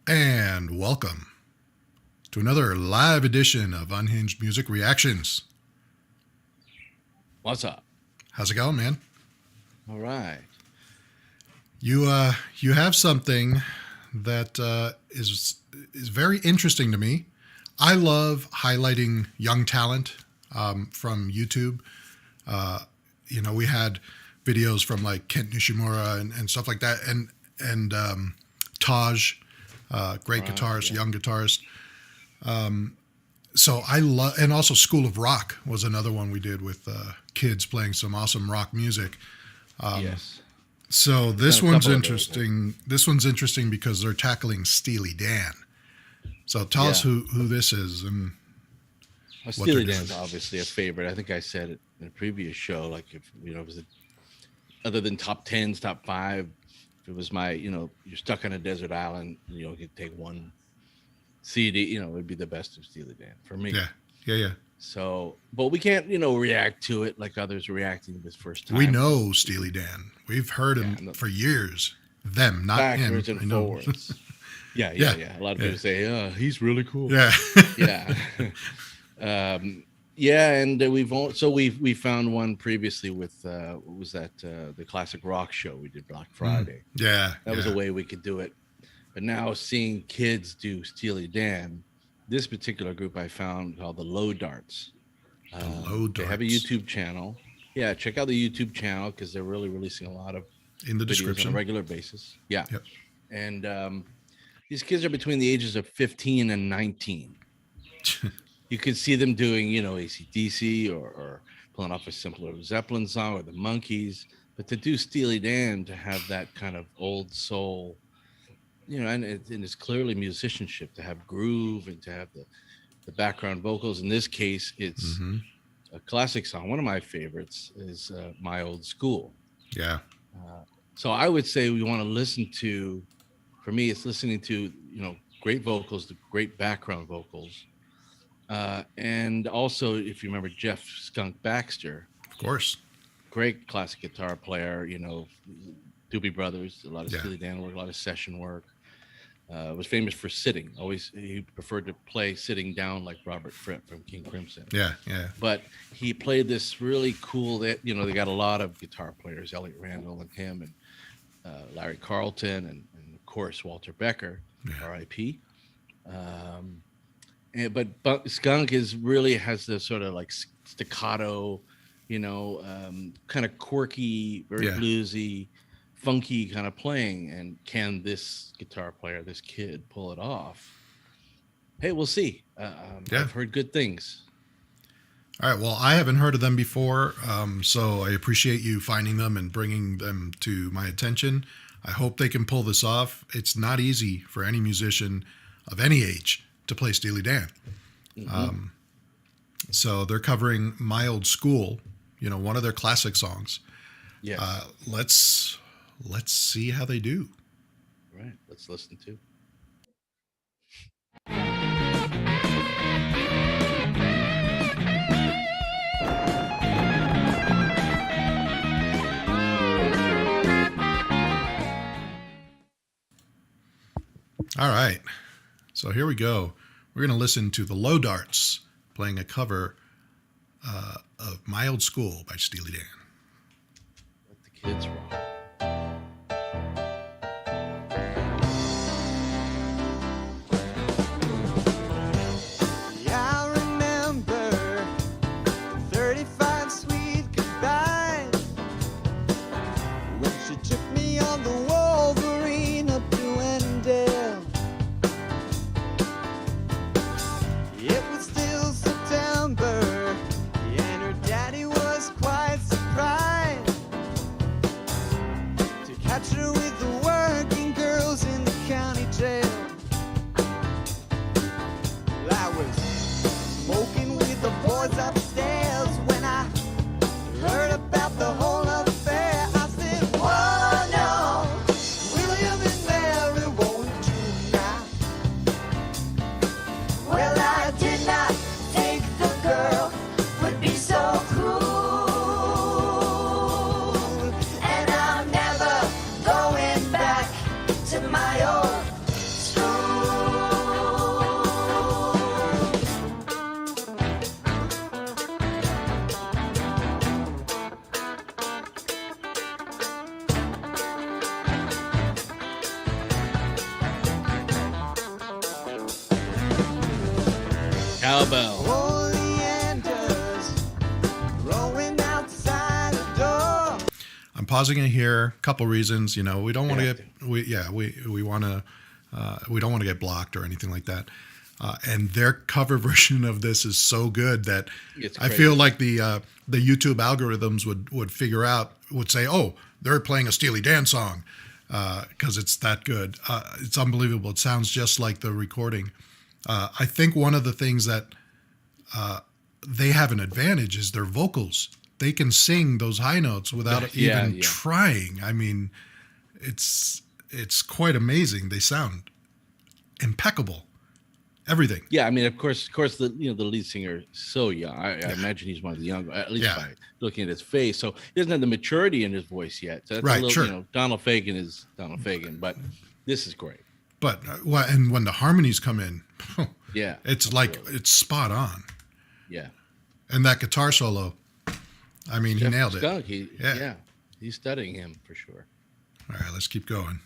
And welcome to another live edition of Unhinged Music Reactions. What's up? How's it going, man? All right. You have something that is very interesting to me. I love highlighting young talent from YouTube. We had videos from like Kent Nishimura and stuff like that, and Taj, great guitarist, young guitarist. So I love, and also School of Rock was another one we did with kids playing some awesome rock music. Yes. So this one's interesting. This one's interesting because they're tackling Steely Dan. So tell us who this is and Steely Dan's obviously a favorite. I think I said it in a previous show. Like if it was other than top 10s, top 5. If it was my, you're stuck on a desert island. You could take one CD. It'd be the best of Steely Dan for me. Yeah. So, but we can't, react to it like others reacting this first time. We know Steely Dan. We've heard him for years. Them, not backwards him. And forwards. Yeah. A lot of people say, he's really cool. Yeah. And we found one previously with what was that? The classic rock show we did Black Friday. That was a way we could do it. But now seeing kids do Steely Dan, this particular group I found called the Low Darts. They have a YouTube channel. Yeah, check out the YouTube channel because they're really releasing a lot of in the description on a regular basis. Yeah. Yep. And these kids are between the ages of 15 and 19. You could see them doing, AC/DC or pulling off a simpler Zeppelin song or the Monkees. But to do Steely Dan, to have that kind of old soul, and it's clearly musicianship, to have groove and to have the background vocals. In this case, it's a classic song. One of my favorites is My Old School. Yeah. So I would say we want to listen to, for me, it's listening to, great vocals, the great background vocals. And also, if you remember Jeff Skunk Baxter. Of course. Great classic guitar player, Doobie Brothers, a lot of Steely Dan work, a lot of session work. Was famous for sitting. He preferred to play sitting down like Robert Fripp from King Crimson. Yeah. But he played this really cool, they got a lot of guitar players, Elliot Randall and him and Larry Carlton and of course Walter Becker, R.I.P. But Skunk has the sort of like staccato, kind of quirky, very bluesy, funky kind of playing. And can this guitar player, this kid, pull it off? Hey, we'll see. I've heard good things. All right. Well, I haven't heard of them before, so I appreciate you finding them and bringing them to my attention. I hope they can pull this off. It's not easy for any musician of any age to play Steely Dan. So they're covering My Old School, one of their classic songs. Yes. Let's see how they do. Right. Let's listen to. All right. So here we go. We're going to listen to the Low Darts playing a cover of My Old School by Steely Dan. Let the kids rock. cowbell. I'm pausing it here. A couple reasons. You know, we don't want to Yeah. get we want to we don't want to get blocked or anything like that. And their cover version of this is so good that It's I crazy. feel like the YouTube algorithms would say, oh, they're playing a Steely Dan song because it's that good. It's unbelievable. It sounds just like the recording. I think one of the things that they have an advantage is their vocals. They can sing those high notes without Yeah, even yeah. trying. I mean, it's quite amazing. They sound impeccable. Everything. Yeah, I mean, of course, the the lead singer is so young. I imagine he's one of the younger, at least Yeah. by looking at his face. So he doesn't have the maturity in his voice yet. So that's Right, a little, sure. Donald Fagen is Donald Fagen, but this is great. But and when the harmonies come in, Yeah, it's like absolutely. it's spot on. Yeah. And that guitar solo, I mean, he Jeff nailed it. Skunk, Yeah. he's studying him for sure. All right, let's keep going.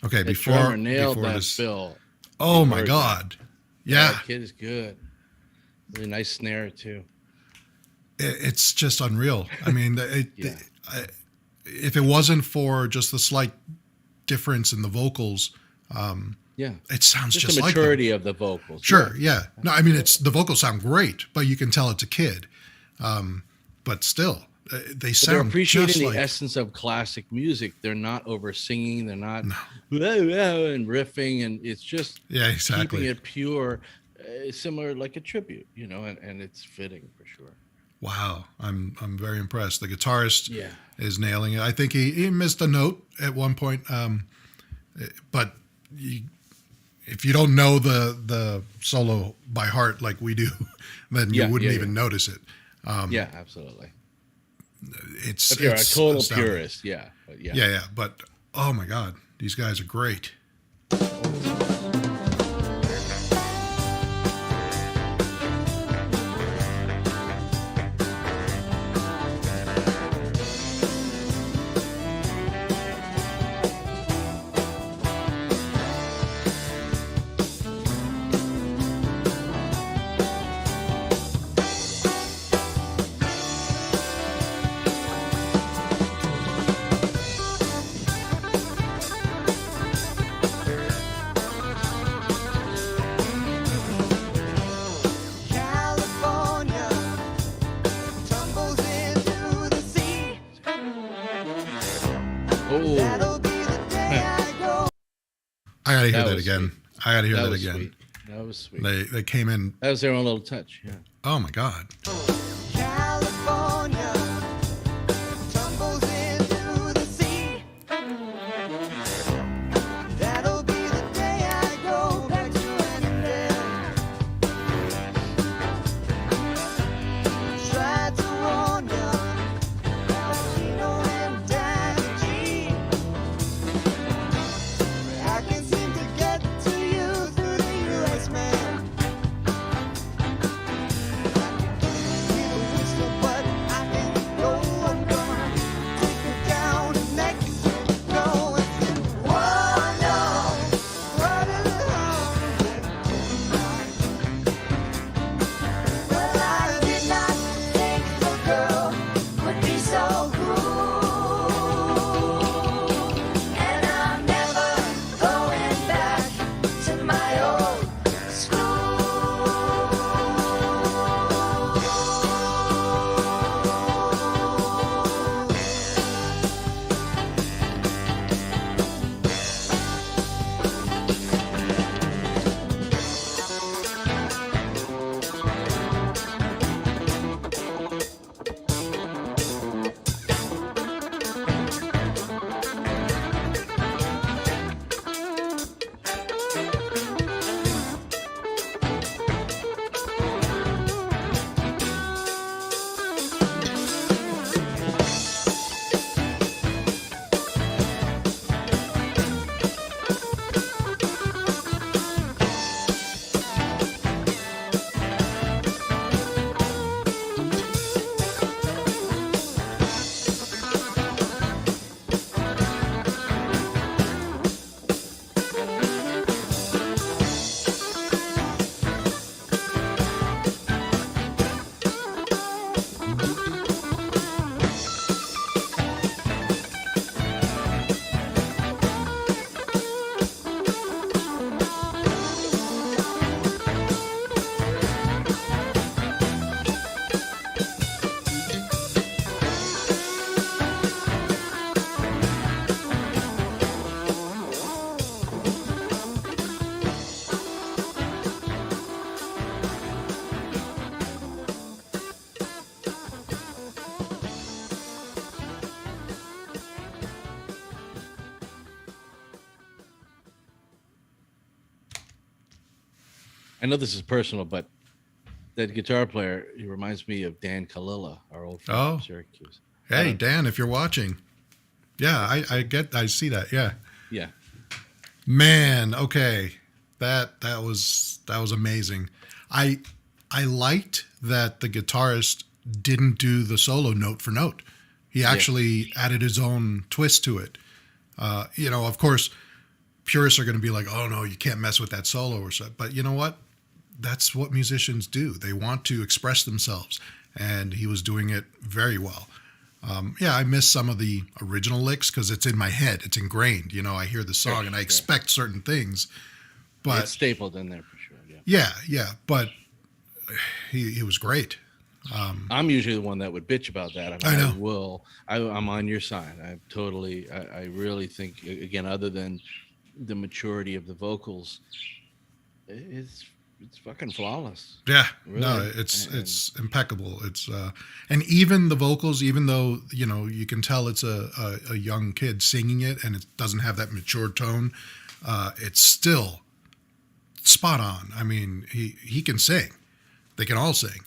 Okay, The before drummer nailed before that this. fill. Oh You my heard God! Yeah, That kid is good. Really nice snare too. it's just unreal. I mean, Yeah. if it wasn't for just the slight difference in the vocals, Yeah. it sounds Just just the like them. maturity of the vocals. Sure, yeah. No, I mean, it's the vocals sound great, but you can tell it's a kid. But still, they But they're sound appreciating just the like. essence of classic music. They're not over singing. They're not and riffing, and it's just Yeah, keeping exactly. it pure, similar like a tribute, and it's fitting for sure. Wow, I'm very impressed. The guitarist Yeah. is nailing it. I think he missed a note at one point, but if you don't know the solo by heart like we do, then you Yeah, wouldn't yeah, even notice it. Yeah, absolutely. It's If you're a it's total astounding. purist, yeah. But yeah. Yeah. But oh my God, these guys are great. California tumbles into the sea. Oh, That'll be the day I go. I gotta hear That that was again. sweet. I gotta hear that that was again. sweet. That was sweet. They came in. That was their own little touch. Yeah. Oh my God. California tumbles into the sea. That'll be the day I go back to Annandale. Tried to warn you, Valentino and Danny G. I know this is personal, but that guitar player, he reminds me of Dan Kalila, our old friend Oh. from Syracuse. Hey, don't- Dan, if you're watching. Yeah, I see that. Yeah. Yeah. Man, okay. That was amazing. I I liked that the guitarist didn't do the solo note for note. He actually added his own twist to it. Of course, purists are going to be like, "Oh no, you can't mess with that solo," or so. But you know what? That's what musicians do. They want to express themselves, and he was doing it very well. I miss some of the original licks because it's in my head. It's ingrained. I hear the song and I expect certain things. But It's stapled in there for sure. Yeah. But he was great. I'm usually the one that would bitch about that. I know. I'm on your side. I really think, again, other than the maturity of the vocals, it's fucking flawless. Yeah, Really. no, it's impeccable. It's and even the vocals, even though you can tell it's a young kid singing it, and it doesn't have that mature tone, it's still spot on. I mean, he can sing. They can all sing.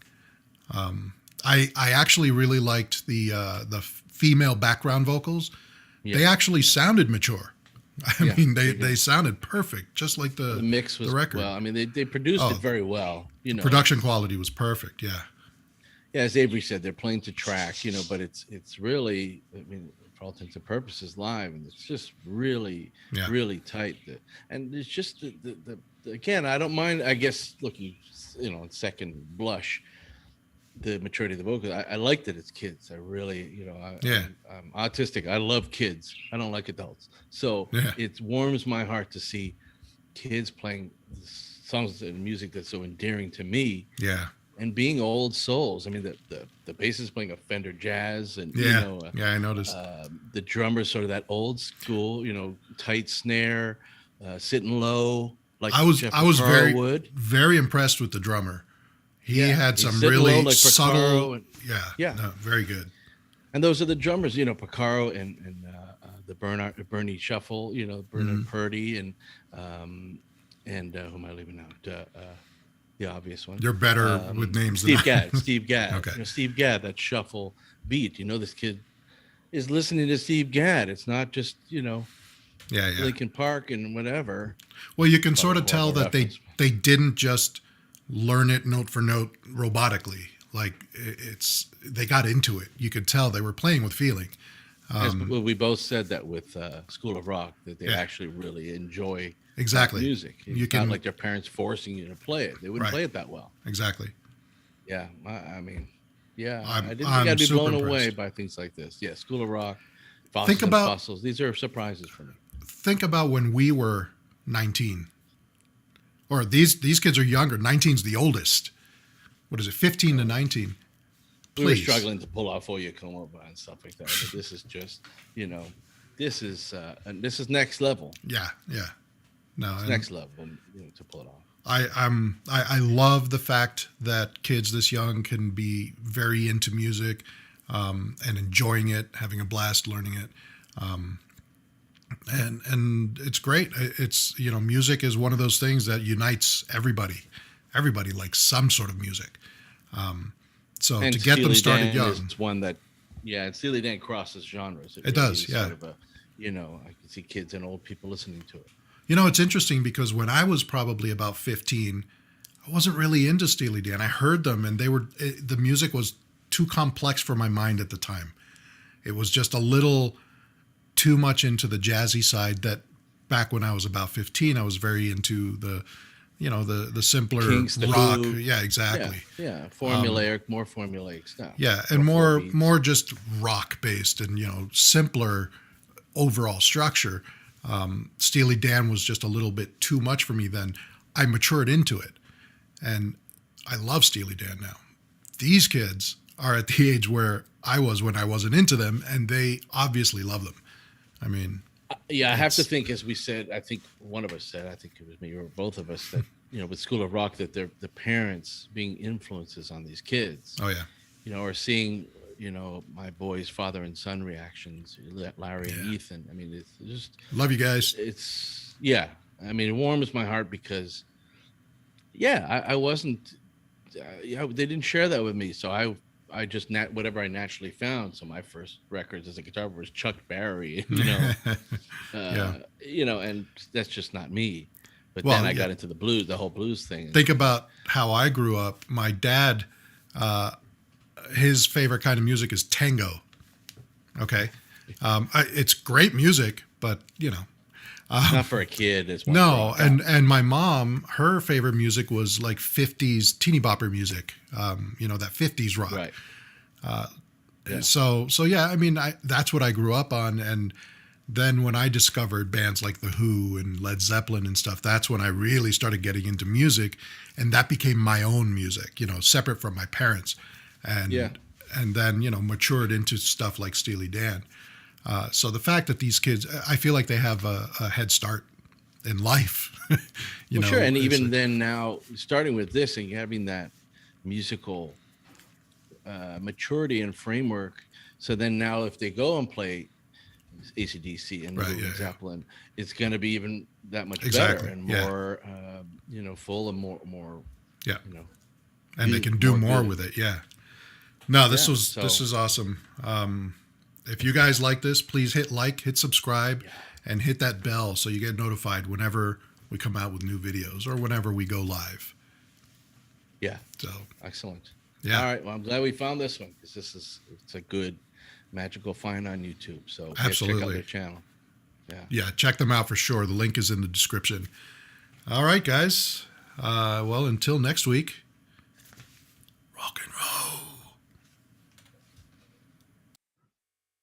I actually really liked the female background vocals. Yeah. They actually sounded mature. I Yeah, mean, they they sounded perfect, just like The mix was the record. well. I mean, they produced Oh, it very well. Production quality was perfect. Yeah. Yeah, as Avery said, they're playing to track. But it's really, I mean, for all intents and purposes, live, and it's just really, Yeah. really tight. And it's just the again, I don't mind. I guess looking, on second blush, the maturity of the vocal. I like that it's kids. I really, I'm autistic. I love kids. I don't like adults. So Yeah. it warms my heart to see kids playing songs and music that's so endearing to me. Yeah. And being old souls. I mean, the bassist playing a Fender Jazz, and Yeah. I noticed. the drummer's sort of that old school, tight snare, sitting low. Like I was Jeff very Porcaro would. very impressed with the drummer. He had he's some sitting really low like subtle. Porcaro and- Yeah. No, very good. And those are the drummers, Porcaro and the Bernie Shuffle, Bernard Purdy, and who am I leaving out? The obvious one. You're better with names Steve than I am. Gadd. Steve Gadd. Okay. Steve Gadd, that shuffle beat. This kid is listening to Steve Gadd. It's not just, Yeah. Linkin Park and whatever. Well, you can sort of tell horrible that reference. they didn't just learn it note for note robotically. Like they got into it. You could tell they were playing with feeling. Yes, but we both said that with School of Rock, that they Yeah. actually really enjoy Exactly. that music. It's You not can- like their parents forcing you to play it. They wouldn't Right. play it that well. Exactly. Yeah, I mean, yeah, I'm- I didn't I'm think I'd be super blown away impressed. by things like this. Yeah, School of Rock, Fossils Think and about- Fossils. These are surprises for me. Think about when we were 19. Or these kids are younger. 19's the oldest. What is it? 15 to 19. We were Please. struggling to pull off Oye Como and stuff like that. But this is just, this is next level. Yeah. No, It's and next level, to pull it off. I love the fact that kids this young can be very into music and enjoying it, having a blast learning it. And it's great. It's music is one of those things that unites everybody. Everybody likes some sort of music. So And to get them Steely started Dan young, is one that, and Steely Dan crosses genres. It does, is yeah. Sort of I can see kids and old people listening to it. it's interesting because when I was probably about 15, I wasn't really into Steely Dan. I heard them and the music was too complex for my mind at the time. It was just a little too much into the jazzy side that back when I was about 15, I was very into the simpler Kinks, the rock. Who. Yeah, exactly. Yeah, more formulaic stuff. Yeah, and more just rock based and simpler overall structure. Steely Dan was just a little bit too much for me then. I matured into it, and I love Steely Dan now. These kids are at the age where I was when I wasn't into them, and they obviously love them. I mean, Yeah, I have to think, as we said, I think one of us said, I think it was me or both of us, that with School of Rock, that they're the parents being influences on these kids. oh yeah, Or seeing my boys' father and son reactions, Larry and Ethan. I mean, it's just love you guys. I mean, it warms my heart because yeah, I wasn't. Yeah, they didn't share that with me, so I just whatever I naturally found. So my first records as a guitar player was Chuck Berry, Yeah. and that's just not me. But then Well, I yeah. got into the blues, the whole blues thing. Think about how I grew up. My dad, his favorite kind of music is tango. Okay. It's great music, but It's not for a kid. It's more no. for a guy. And my mom, her favorite music was like 50s teeny bopper music. That 50s rock. Right. Yeah. So yeah, I mean, that's what I grew up on. And then when I discovered bands like The Who and Led Zeppelin and stuff, that's when I really started getting into music, and that became my own music, separate from my parents, and Yeah. and then matured into stuff like Steely Dan. So the fact that these kids, I feel like they have a head start in life. Sure. And it's even like- then, now starting with this and having that musical maturity and framework, so then now if they go and play AC/DC and Right, Led yeah, yeah. Zeppelin, it's going to be even that much Exactly, better and yeah. more, full and more, Yeah. you know, and they do can do more more good. with it. Yeah. No, this Yeah, this so- is awesome. If you guys like this, please hit like, hit subscribe, and hit that bell so you get notified whenever we come out with new videos or whenever we go live. Yeah. So Excellent. Yeah. All right. Well, I'm glad we found this one because it's a good magical find on YouTube. So check out Absolutely. their channel. Yeah. yeah, check them out for sure. The link is in the description. All right, guys. Well, until next week, rock and roll.